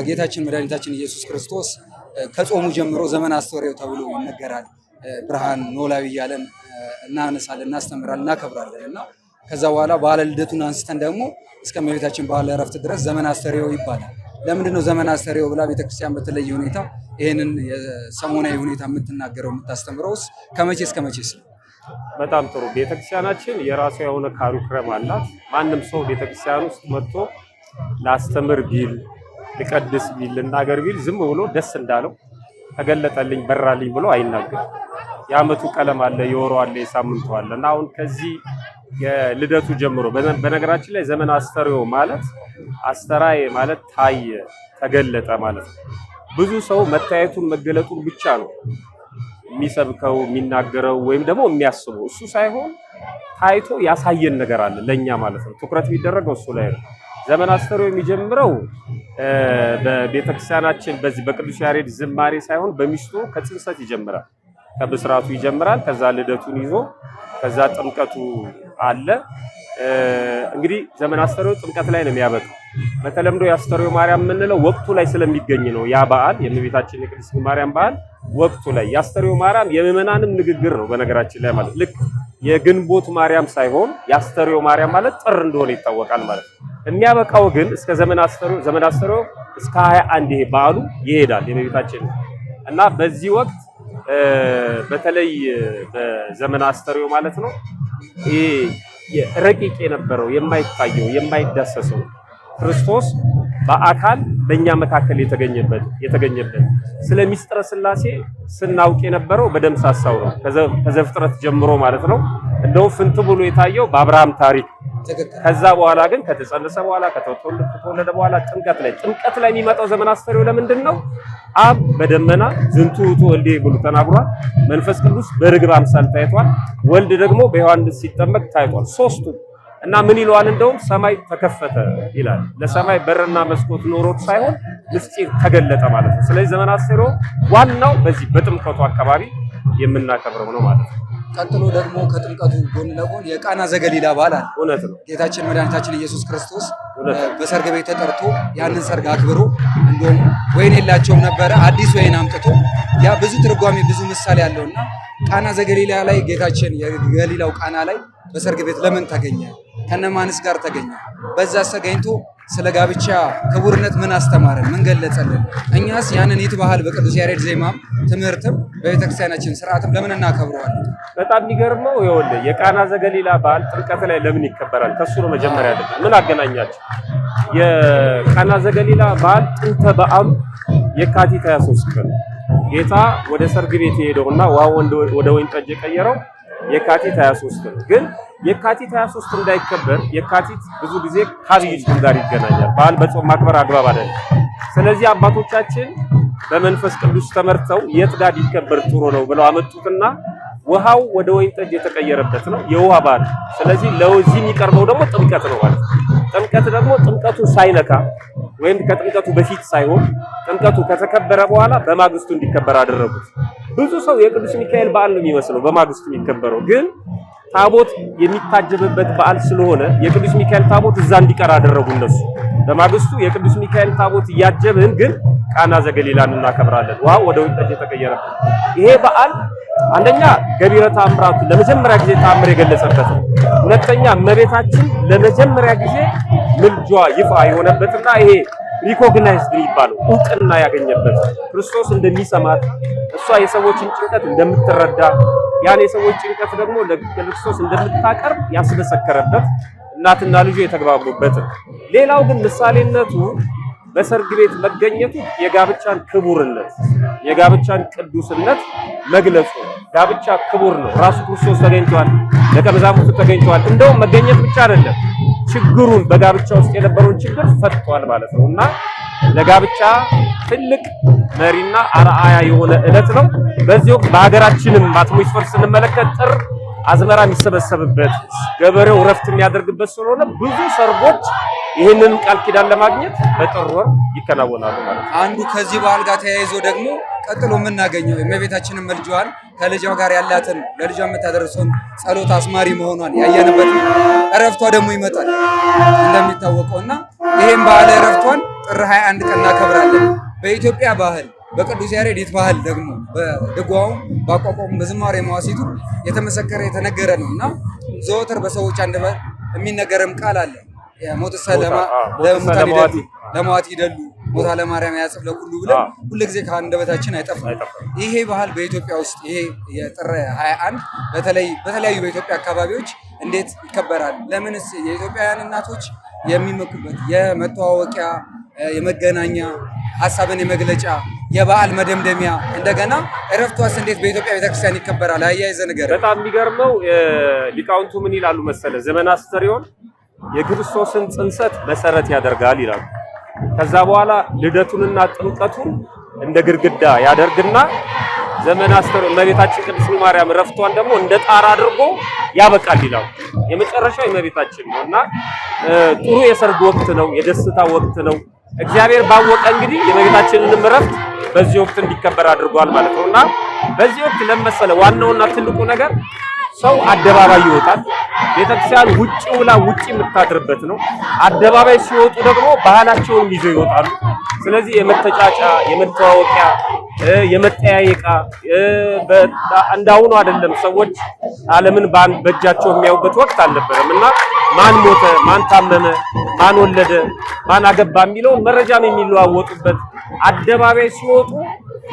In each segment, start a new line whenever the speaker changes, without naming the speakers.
ጌታችን መድኃኒታችን ኢየሱስ ክርስቶስ ከጾሙ ጀምሮ ዘመን አስተርእዮ ተብሎ ይነገራል። ብርሃን ኖላዊ እያለን እናነሳለን፣ እናስተምራለን፣ እናከብራለን እና ከዛ በኋላ በዓለ ልደቱን አንስተን ደግሞ እስከ እመቤታችን በዓለ ዕረፍት ድረስ ዘመን አስተርእዮ ይባላል። ለምንድን ነው ዘመን አስተርእዮ ብላ ቤተክርስቲያን በተለየ ሁኔታ ይሄንን የሰሞናዊ ሁኔታ የምትናገረው የምታስተምረውስ ከመቼ እስከ መቼስ?
በጣም ጥሩ። ቤተክርስቲያናችን የራሷ የሆነ ካሪኩለም አላት። ማንም ሰው ቤተክርስቲያን ውስጥ መጥቶ ላስተምር ቢል ልቀድስ ቢል ልናገር ቢል ዝም ብሎ ደስ እንዳለው ተገለጠልኝ በራልኝ ብሎ አይናገርም። የዓመቱ ቀለም አለ፣ የወሩ አለ፣ የሳምንቱ አለ እና አሁን ከዚህ የልደቱ ጀምሮ በነገራችን ላይ ዘመን አስተርእዮ ማለት አስተራየ ማለት ታየ ተገለጠ ማለት ነው። ብዙ ሰው መታየቱን መገለጡን ብቻ ነው የሚሰብከው የሚናገረው ወይም ደግሞ የሚያስበው። እሱ ሳይሆን ታይቶ ያሳየን ነገር አለ ለኛ ማለት ነው። ትኩረት የሚደረገው እሱ ላይ ነው። ዘመን አስተርእዮ የሚጀምረው በቤተክርስቲያናችን በዚህ በቅዱስ ያሬድ ዝማሬ ሳይሆን በሚስቱ ከጽንሰት ይጀምራል። ከብስራቱ ይጀምራል። ከዛ ልደቱን ይዞ ከዛ ጥምቀቱ አለ። እንግዲህ ዘመን አስተርእዮ ጥምቀት ላይ ነው የሚያበቃው። በተለምዶ የአስተርእዮ ማርያም የምንለው ወቅቱ ላይ ስለሚገኝ ነው። ያ በዓል የእመቤታችን የቅድስት ማርያም በዓል ወቅቱ ላይ የአስተርእዮ ማርያም የምዕመናንም ንግግር ነው በነገራችን ላይ ማለት ልክ የግንቦት ማርያም ሳይሆን የአስተርእዮ ማርያም ማለት ጥር እንደሆነ ይታወቃል ማለት ነው። የሚያበቃው ግን እስከ ዘመን አስተርእዮ እስከ 21 ይሄ በዓሉ ይሄዳል የእመቤታችን እና በዚህ ወቅት በተለይ በዘመን አስተርእዮ ማለት ነው ይሄ ረቂቅ የነበረው የማይታየው የማይዳሰሰው ክርስቶስ በአካል በእኛ መካከል የተገኘበት ስለ ሚስጥረ ሥላሴ ስናውቅ የነበረው በደምሳሳው ነው ከዘፍጥረት ጀምሮ ማለት ነው። እንደው ፍንት ብሎ የታየው በአብርሃም ታሪክ ከዛ በኋላ ግን ከተጸነሰ በኋላ ከተወለደ በኋላ ጥምቀት ላይ የሚመጣው ዘመን አስተርእዮ ለምንድን ነው? አብ በደመና ዝንቱ ውእቱ ወልዴ ብሎ ተናግሯል። መንፈስ ቅዱስ በርግብ አምሳል ታይቷል። ወልድ ደግሞ በዮሐንስ ሲጠመቅ ታይቷል። ሶስቱ እና ምን ይለዋል? እንደውም ሰማይ ተከፈተ ይላል። ለሰማይ በርና መስኮት ኖሮት ሳይሆን ምስጢር ተገለጠ ማለት ነው። ስለዚህ ዘመን አስተርእዮ ዋናው በዚህ በጥምቀቱ አካባቢ የምናከብረው ነው ማለት ነው።
ቀጥሎ ደግሞ ከጥምቀቱ ጎን ለጎን የቃና ዘገሊላ በዓል አለ።
እውነት ነው።
ጌታችን መድኃኒታችን ኢየሱስ ክርስቶስ በሰርግ ቤት ተጠርቶ ያንን ሰርግ አክብሮ እንደውም ወይን የላቸውም ነበረ፣ አዲስ ወይን አምጥቶ ያ ብዙ ትርጓሜ ብዙ ምሳሌ ያለውና ቃና ዘገሊላ ላይ ጌታችን የገሊላው ቃና ላይ በሰርግ ቤት ለምን ተገኘ? ከነማንስ ጋር ተገኘ? በዛስ ተገኝቶ ስለ ጋብቻ ክቡርነት ምን አስተማረን? ምን ገለጸልን? እኛስ ያንን ይትባህል በቅዱስ ያሬድ ዜማም ትምህርትም በቤተክርስቲያናችን ስርዓትም ለምን እናከብረዋለን?
በጣም የሚገርመው ይኸውልህ የቃና ዘገሊላ በዓል ጥምቀት ላይ ለምን ይከበራል? ከሱ ነው መጀመሪያ ያለብን። ምን አገናኛቸው? የቃና ዘገሊላ በዓል ጥንተ በዓሉ የካቲት 23 ቀን ጌታ ወደ ሰርግ ቤት የሄደውና ውሃው ወደ ወይን ጠጅ የቀየረው የካቲት 23 ቀን ግን የካቲት 23 እንዳይከበር የካቲት ብዙ ጊዜ ከዐቢይ ጾም ጋር ይገናኛል። በዓል በጾም ማክበር አግባብ አይደለም። ስለዚህ አባቶቻችን በመንፈስ ቅዱስ ተመርተው የት ጋር ቢከበር ጥሩ ነው ብለው አመጡትና ውሃው ወደ ወይን ጠጅ የተቀየረበት ነው የውሃ በዓል። ስለዚህ ለዚህ የሚቀርበው ደግሞ ጥምቀት ነው ማለት ነው። ጥምቀት ደግሞ ጥምቀቱ ሳይነካ ወይም ከጥምቀቱ በፊት ሳይሆን ጥምቀቱ ከተከበረ በኋላ በማግስቱ እንዲከበር አደረጉት። ብዙ ሰው የቅዱስ ሚካኤል በዓል ነው የሚመስለው በማግስቱ የሚከበረው ግን ታቦት የሚታጀብበት በዓል ስለሆነ የቅዱስ ሚካኤል ታቦት እዛ እንዲቀር አደረጉ እነሱ። በማግስቱ የቅዱስ ሚካኤል ታቦት እያጀብን ግን ቃና ዘገሊላን እናከብራለን። ውሃው ወደ ወይን ጠጅ የተቀየረበት ይሄ በዓል አንደኛ ገቢረ ተአምራቱ ለመጀመሪያ ጊዜ ተአምር የገለጸበት ነው። ሁለተኛ እመቤታችን ለመጀመሪያ ጊዜ ምልጇ ይፋ የሆነበትና ይሄ ሪኮግናይዝድ ይባላል እውቅና ያገኘበት ክርስቶስ እንደሚሰማት እሷ የሰዎችን ጭንቀት እንደምትረዳ ያን የሰዎች ጭንቀት ደግሞ ለክርስቶስ እንደምታቀርብ ያስመሰከረበት እናትና ልጁ የተግባቡበት። ሌላው ግን ምሳሌነቱ በሰርግ ቤት መገኘቱ የጋብቻን ክቡርነት የጋብቻን ቅዱስነት መግለጹ። ጋብቻ ክቡር ነው። ራሱ ክርስቶስ ተገኝቷል፣ ደቀ መዛሙርቱ ተገኝቷል። እንደውም መገኘት ብቻ አይደለም ችግሩን በጋብቻ ውስጥ የነበረውን ችግር ፈቷል ማለት ነውና ለጋብቻ ትልቅ መሪና አርአያ የሆነ ዕለት ነው። በዚህ ወቅት በሀገራችንም አትሞስፌር ስንመለከት ጥር አዝመራ የሚሰበሰብበት ገበሬው ረፍት የሚያደርግበት ስለሆነ ብዙ ሰርጎች ይህንን ቃል ኪዳን ለማግኘት በጥር ወር ይከናወናሉ ማለት ነው።
አንዱ ከዚህ በዓል ጋር ተያይዞ ደግሞ ቀጥሎ የምናገኘው የእመቤታችንን መልጇን ከልጇ ጋር ያላትን ለልጇ የምታደርሰውን ጸሎት አስማሪ መሆኗን ያየንበት እረፍቷ ደግሞ ይመጣል እንደሚታወቀውና ይሄን በዓለ እረፍቷን ጥር 21 ቀን እናከብራለን። በኢትዮጵያ ባህል በቅዱስ ያሬድ ባህል ደግሞ በድጓው በአቋቋሙ በዝማሬ መዋሥዕቱ የተመሰከረ የተነገረ ነውና ዘወትር በሰዎች አንደበት የሚነገርም ቃል አለ። ሞትሰ ለማዋት ይደሉ ሞታ ለማርያም ያጽፍ ለኩሉ ብለን ሁልጊዜ ከአንደበታችን አይጠፋም። ይሄ ባህል በኢትዮጵያ ውስጥ ይሄ የጥር 21 በተለያዩ በኢትዮጵያ አካባቢዎች እንዴት ይከበራል? ለምንስ የኢትዮጵያውያን እናቶች የሚመኩበት የመተዋወቂያ የመገናኛ ሀሳብን የመግለጫ የበዓል መደምደሚያ እንደገና እረፍቷስ እንዴት በኢትዮጵያ ቤተክርስቲያን ይከበራል? አያይዘ ነገር
በጣም የሚገርመው ሊቃውንቱ ምን ይላሉ መሰለ ዘመነ አስተርእዮን የክርስቶስን ጽንሰት መሰረት ያደርጋል ይላሉ። ከዛ በኋላ ልደቱንና ጥምቀቱን እንደ ግድግዳ ያደርግና ዘመነ አስተርእዮ እመቤታችን ቅድስት ማርያም እረፍቷን ደግሞ እንደ ጣራ አድርጎ ያበቃል ይላሉ። የመጨረሻው እመቤታችን ነውና ጥሩ የሰርግ ወቅት ነው፣ የደስታ ወቅት ነው። እግዚአብሔር ባወቀ እንግዲህ የእመቤታችንን እረፍት በዚህ ወቅት እንዲከበር አድርጓል ማለት ነውና በዚህ ወቅት ለመሰለ ዋናውና ትልቁ ነገር ሰው አደባባይ ይወጣል። ቤተክርስቲያን ውጪ ውላ ውጪ የምታድርበት ነው። አደባባይ ሲወጡ ደግሞ ባህላቸውን ይዘው ይወጣሉ። ስለዚህ የመተጫጫ የመተዋወቂያ የመጠያየቃ እንዳሁኑ አይደለም። ሰዎች ዓለምን በእጃቸው የሚያዩበት ወቅት አልነበረም እና ማን ሞተ፣ ማን ታመመ፣ ማን ወለደ፣ ማን አገባ የሚለውን መረጃም የሚለዋወጡበት አደባባይ ሲወጡ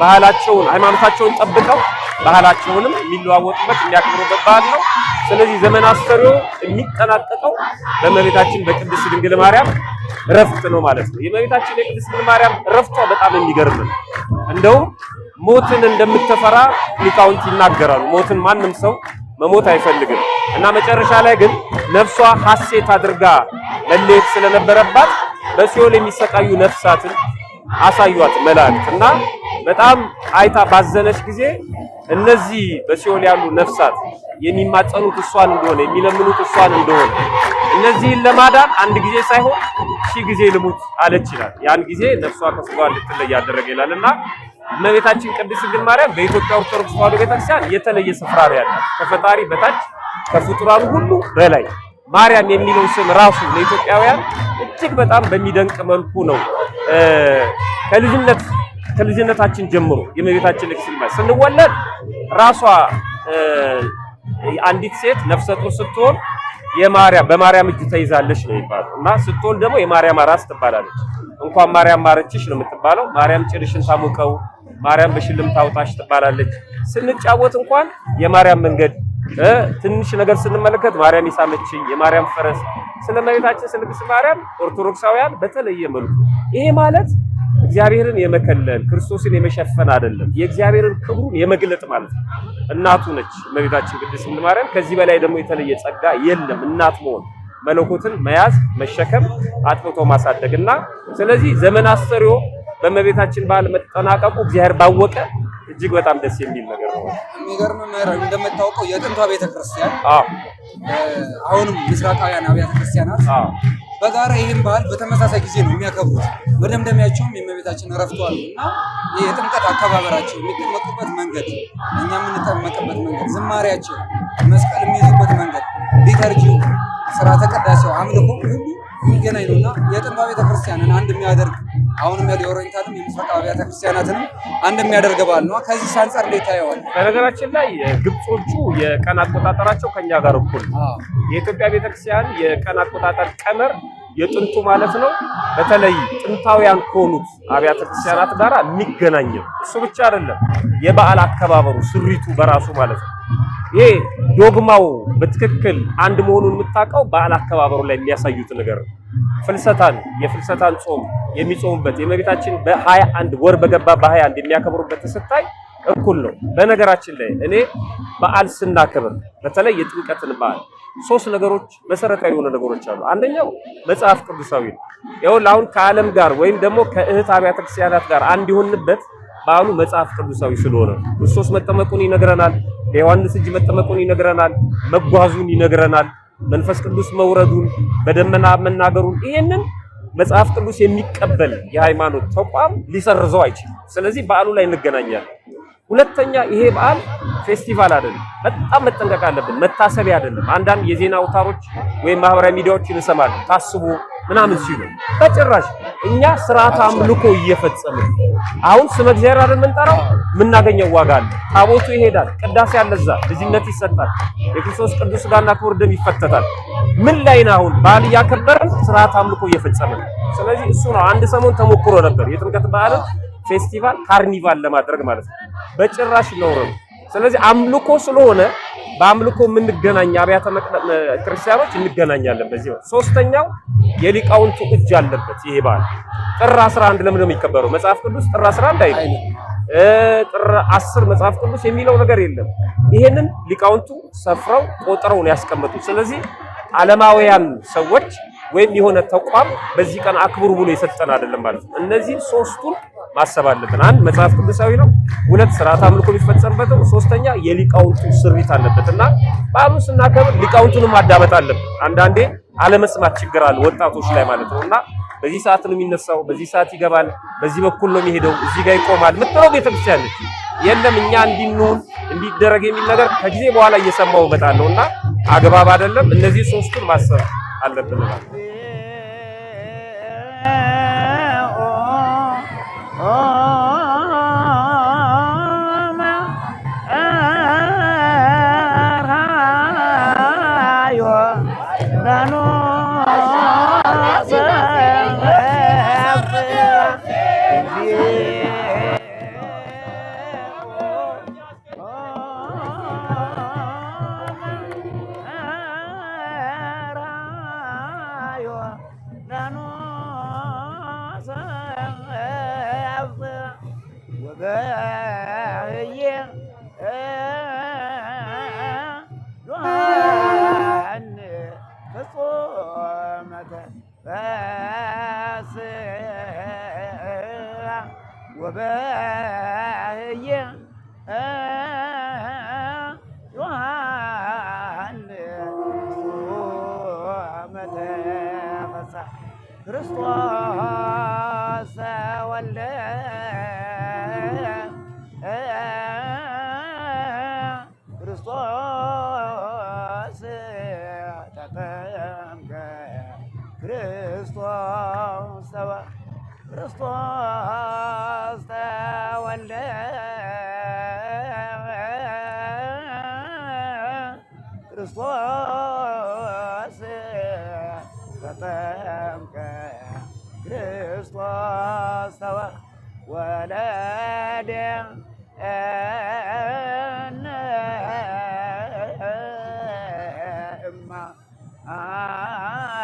ባህላቸውን ሃይማኖታቸውን ጠብቀው ባህላቸውንም የሚለዋወጡበት የሚያከብሩበት በዓል ነው። ስለዚህ ዘመነ አስተርእዮ የሚጠናቀቀው በእመቤታችን በቅድስት ድንግል ማርያም እረፍት ነው ማለት ነው። የእመቤታችን የቅድስት ድንግል ማርያም እረፍቷ በጣም የሚገርም ነው። እንደውም ሞትን እንደምትፈራ ሊቃውንት ይናገራሉ። ሞትን ማንም ሰው መሞት አይፈልግም እና መጨረሻ ላይ ግን ነፍሷ ሐሴት አድርጋ መለየት ስለነበረባት በሲኦል የሚሰቃዩ ነፍሳትን አሳዩት መላእክት እና በጣም አይታ ባዘነች ጊዜ እነዚህ በሲኦል ያሉ ነፍሳት የሚማጸኑት እሷን እንደሆነ የሚለምኑት እሷን እንደሆነ እነዚህን ለማዳን አንድ ጊዜ ሳይሆን 1000 ጊዜ ልሙት አለች ይላል። ያን ጊዜ ነፍሷ ከስጋዋ እንድትለይ ያደረገ ይላልና እመቤታችን ቅድስት ድንግል ማርያም በኢትዮጵያ ኦርቶዶክስ ተዋሕዶ ቤተክርስቲያን የተለየ ስፍራ ነው ያላት። ከፈጣሪ በታች ከፍጡራን ሁሉ በላይ ማርያም የሚለው ስም ራሱ ለኢትዮጵያውያን እጅግ በጣም በሚደንቅ መልኩ ነው ከልጅነታችን ጀምሮ የእመቤታችን ልጅ ስንወለድ ራሷ አንዲት ሴት ነፍሰ ጡር ስትሆን በማርያም እጅ ተይዛለች ነው የሚባለው እና ስትወልድ ደግሞ የማርያም አራስ ትባላለች። እንኳን ማርያም ማረችሽ ነው የምትባለው። ማርያም ጭርሽን ታሙቀው፣ ማርያም በሽልም ታውጣሽ ትባላለች። ስንጫወት እንኳን የማርያም መንገድ ትንሽ ነገር ስንመለከት ማርያም ይሳመችኝ፣ የማርያም ፈረስ። ስለ እመቤታችን ስለ ቅድስት ማርያም ኦርቶዶክሳውያን በተለየ መልኩ ይሄ ማለት እግዚአብሔርን የመከለል ክርስቶስን የመሸፈን አይደለም፣ የእግዚአብሔርን ክብሩን የመግለጥ ማለት ነው። እናቱ ነች እመቤታችን ቅድስት ድንግል ማርያም። ከዚህ በላይ ደግሞ የተለየ ጸጋ የለም። እናት መሆን፣ መለኮትን መያዝ፣ መሸከም፣ አጥብቶ ማሳደግና ስለዚህ ዘመነ አስተርእዮ በእመቤታችን በዓል መጠናቀቁ እግዚአብሔር ባወቀ እጅግ በጣም ደስ የሚል ነገር ነው።
የሚገርም ነው። እንደምታውቀው የጥንቷ ቤተክርስቲያን አሁንም ምስራቃውያን አብያተ ክርስቲያናት በጋራ ይህን በዓል በተመሳሳይ ጊዜ ነው የሚያከብሩት። መደምደሚያቸውም የእመቤታችን እረፍቷ ነው እና የጥምቀት አከባበራቸው የሚጠመቁበት መንገድ፣ እኛ የምንጠመቅበት መንገድ፣ ዝማሬያቸው፣ መስቀል የሚይዙበት መንገድ፣ ሊተርጂው፣ ስርዓተ ቅዳሴው፣ አምልኮ ሁሉ የሚገናኝ ነው እና የጥንቷ ቤተክርስቲያንን አንድ የሚያደርግ አሁንም ያለው የኦሪየንታልም የምስራቅ አብያተ ክርስቲያናትንም አንድ የሚያደርግ በዓል ነው። ከዚህ አንጻር እንዴት ታየዋል?
በነገራችን ላይ ግብጾቹ የቀን አቆጣጠራቸው ከኛ ጋር እኩል ነው። የኢትዮጵያ ቤተክርስቲያን የቀን አቆጣጠር ቀመር የጥንቱ ማለት ነው። በተለይ ጥንታውያን ከሆኑት አብያተ ክርስቲያናት ጋር የሚገናኝ ነው። እሱ ብቻ አይደለም፣ የበዓል አከባበሩ ስሪቱ በራሱ ማለት ነው። ይሄ ዶግማው በትክክል አንድ መሆኑን የምታውቀው በዓል አከባበሩ ላይ የሚያሳዩት ነገር ነው። የፍልሰታን ጾም የሚጾሙበት የእመቤታችን በ21 ወር በገባ በ21 የሚያከብሩበት ስታይ እኩል ነው። በነገራችን ላይ እኔ በዓል ስናከብር በተለይ የጥምቀትን በዓል 3 ነገሮች መሰረታዊ የሆኑ ነገሮች አሉ። አንደኛው መጽሐፍ ቅዱሳዊ ነው። ይኸውልህ አሁን ከዓለም ጋር ወይም ደግሞ ከእህት አብያተ ክርስቲያናት ጋር አንድ የሆንበት በዓሉ መጽሐፍ ቅዱሳዊ ስለሆነ ክርስቶስ መጠመቁን ይነግረናል። በዮሐንስ እጅ መጠመቁን ይነግረናል። መጓዙን ይነግረናል። መንፈስ ቅዱስ መውረዱን በደመና መናገሩን ይሄንን መጽሐፍ ቅዱስ የሚቀበል የሃይማኖት ተቋም ሊሰርዘው አይችልም። ስለዚህ በዓሉ ላይ እንገናኛለን። ሁለተኛ ይሄ በዓል ፌስቲቫል አይደለም። በጣም መጠንቀቅ አለብን። መታሰቢያ አይደለም። አንዳንድ የዜና አውታሮች ወይም ማህበራዊ ሚዲያዎች እንሰማለን። ታስቦ ምናምን ሲሉ በጭራሽ እኛ ስርዓት አምልኮ እየፈጸምን አሁን ስመ እግዚአብሔር አይደል የምንጠራው የምናገኘው ዋጋ አለ። ታቦቱ ይሄዳል፣ ቅዳሴ ያለዛ ልጅነት ይሰጣል፣ የክርስቶስ ቅዱስ ሥጋና ክቡር ደም ይፈተታል። ምን ላይ ነው አሁን በዓል እያከበረን ስርዓት አምልኮ እየፈጸምን? ስለዚህ እሱ ነው አንድ ሰሞን ተሞክሮ ነበር የጥምቀት በዓልን ፌስቲቫል ካርኒቫል ለማድረግ ማለት ነው። በጭራሽ ነው። ስለዚህ አምልኮ ስለሆነ በአምልኮ የምንገናኝ አብያተ ክርስቲያኖች እንገናኛለን። በዚህ ነው። ሶስተኛው የሊቃውንቱ እጅ አለበት። ይሄ በዓል ጥር 11 ለምን ነው የሚከበረው? መጽሐፍ ቅዱስ ጥር 11 አይልም። ጥር 10 መጽሐፍ ቅዱስ የሚለው ነገር የለም። ይሄንን ሊቃውንቱ ሰፍረው ቆጥረው ነው ያስቀመጡት። ስለዚህ ዓለማውያን ሰዎች ወይም የሆነ ተቋም በዚህ ቀን አክብሩ ብሎ የሰጠን አይደለም ማለት ነው። እነዚህ ሶስቱን ማሰብ አለብን። አንድ መጽሐፍ ቅዱሳዊ ነው፣ ሁለት ስርዓት አምልኮ የሚፈጸምበት ነው፣ ሶስተኛ የሊቃውንቱ ስሪት አለበትና በዓሉን ስናከብር ሊቃውንቱንም ማዳመጥ አለብን። አንዳንዴ አለመስማት ችግር አለ ወጣቶች ላይ ማለት ነውና በዚህ ሰዓት ነው የሚነሳው፣ በዚህ ሰዓት ይገባል፣ በዚህ በኩል ነው የሚሄደው፣ እዚህ ጋር ይቆማል ምትለው ቤተክርስቲያን ነች። የለም እኛ እንዲንውን እንዲደረግ የሚል ነገር ከጊዜ በኋላ እየሰማው እመጣለሁና አግባብ አይደለም። እነዚህ ሶስቱን ማሰብ አለብን ማለት ነው።
ክርስቶስ ወልደ ክርስቶስ ተጠምቀ ክርስቶስ ክርስቶስ ተወልደ ክርስቶስ ተጠምቀ ክርስቶስ ተወለደ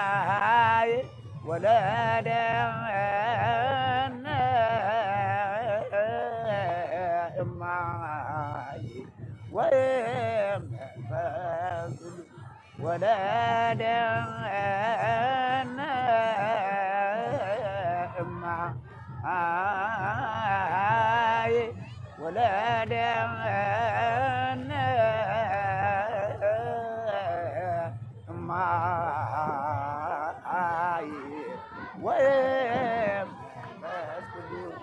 እማይ ወለደ እማይ ወይም ፈቅዱ ወለደ እማይ ወለደ እማይ